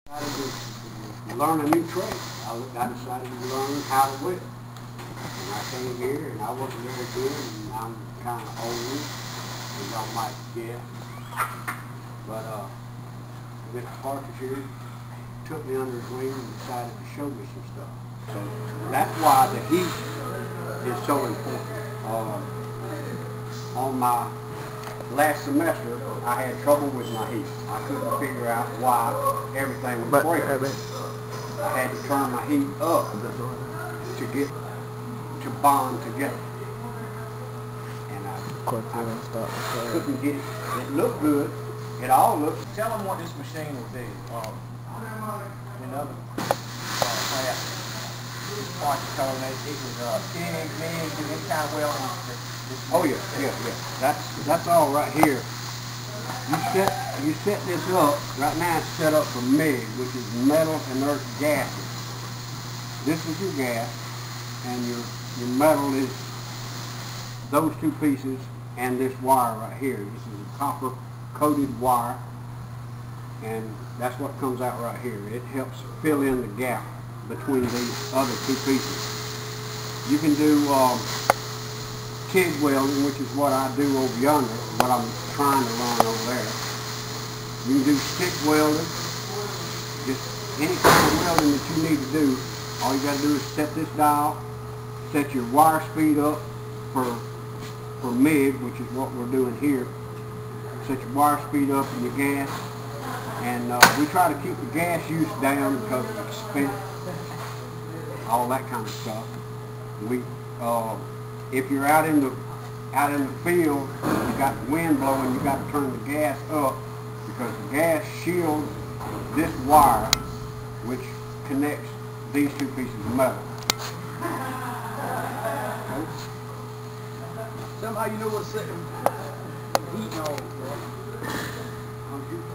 To learn a new trade. I decided to learn how to weld. And I came here and I wasn't very good, and I'm kind of old and don't like gas. But Mr. Parker here took me under his wing and decided to show me some stuff. So that's why the heat is so important. On my last semester, I had trouble with my heat. I couldn't figure out why everything was breaking. I had to turn my heat up to get to bond together. And I couldn't get it. It looked good. It all looked. Tell them what this machine will do. Another class, this part you told me, it was skinning, MIG, and any kind of welding. Oh yeah. That's all right here. You set this up. Right now it's set up for MIG, which is metal inert gases. This is your gas, and your metal is those two pieces and this wire right here. This is a copper coated wire, and that's what comes out right here. It helps fill in the gap between these other two pieces. You can do TIG welding, which is what I do over yonder, what I'm trying to learn over there. You can do stick welding, just any kind of welding that you need to do. All you got to do is set this dial, set your wire speed up for MIG, which is what we're doing here. Set your wire speed up and your gas, and we try to keep the gas use down because of expense, all that kind of stuff. If you're out in the field, you got the wind blowing, you got to turn the gas up because the gas shields this wire, which connects these two pieces of metal. Somehow you know what's setting heat and all.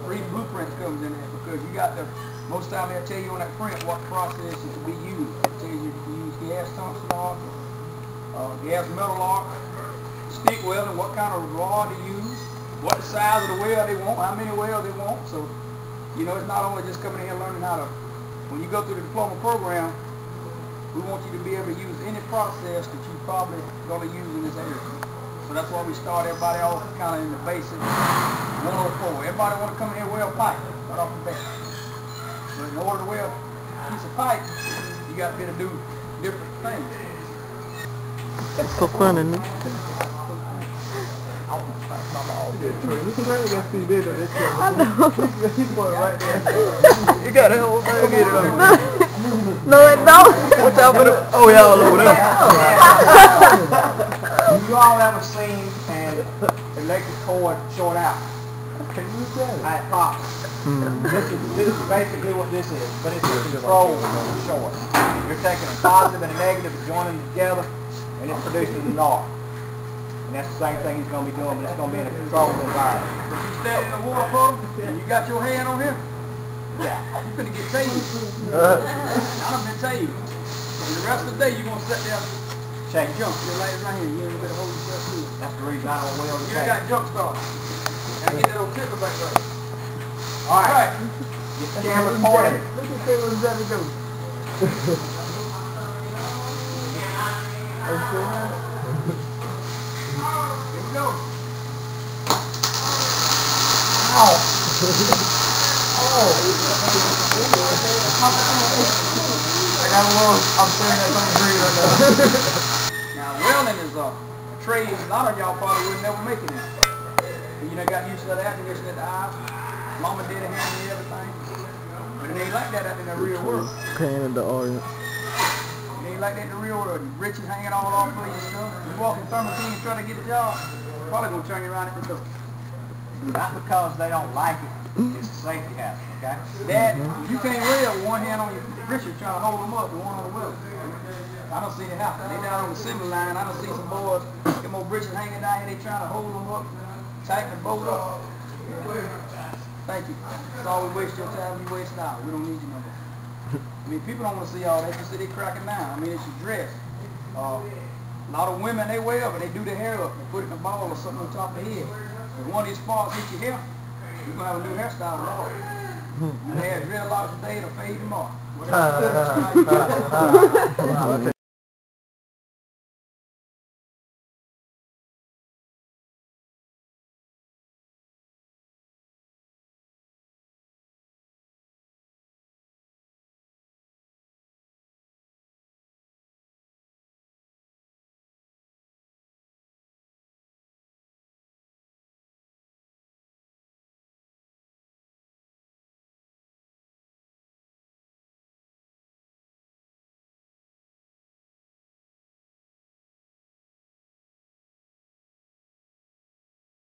Reading blueprints comes in there because you got the, most time they'll tell you on that print what process is to be used. They'll tell you to use gas tungsten arc, gas metal arc, stick welding, what kind of rod to use, what the size of the weld they want, how many welds they want. So, you know, it's not only just coming in here learning how to, when you go through the diploma program, we want you to be able to use any process that you're probably going to use in this area. So that's why we start everybody off kind of in the basic 104. Everybody want to come in here and weld pipe right off the bat. But in order to weld a piece of pipe, you got to be able to do different things. It's so fun, isn't it? I know. You got that whole thing, get it over. No, it don't. What's up with it? Oh, yeah, all over there. You all ever seen an electric cord short out? It pops. This is basically what this is, but it's a control short. You're taking a positive and a negative and joining them together, and it's producing an arc. And that's the same thing he's going to be doing, but it's going to be in a controlled environment. If you stand in the water puddle and you got your hand on here, yeah, you're going to get tased. I'm going to tell you. And the rest of the day, you're going to sit there and jump. Your legs right here. You ain't better hold yourself to it. That's the reason I don't weld the You got jump start. Gotta get that old tickle back right. All right. Get the camera pointed. Look at that one that go. Here we go. Ow. I got a little, I'm saying that don't agree right now. Now welding is a trade a lot of y'all probably would never make it in. You know, got used to that condition at the eye. Mama did it, hand me everything. But it ain't like that out in the real world. Pain in the audience. It ain't like that in the real world. Riches hanging all off of you and stuff. You walking thermopines trying to get a job, probably gonna turn you around at the door. Not because they don't like it. It's a safety hazard, okay? Dad, you can't weld with one hand on your Richard trying to hold them up and one on the wheel. I don't see it happen. They down on the assembly line. I don't see some boys, them old britches hanging down here, they trying to hold them up, tighten the bolt up. Thank you. That's all we waste your time, we waste now. We don't need you no more. I mean, people don't want to see all that. They see they cracking down. I mean, it's your dress. A lot of women, they weld, but they do their hair up. They put it in a ball or something on top of the head. If one of these spots hit your hair, you're going to have a new hairstyle. And they had dreadlocks today to fade tomorrow.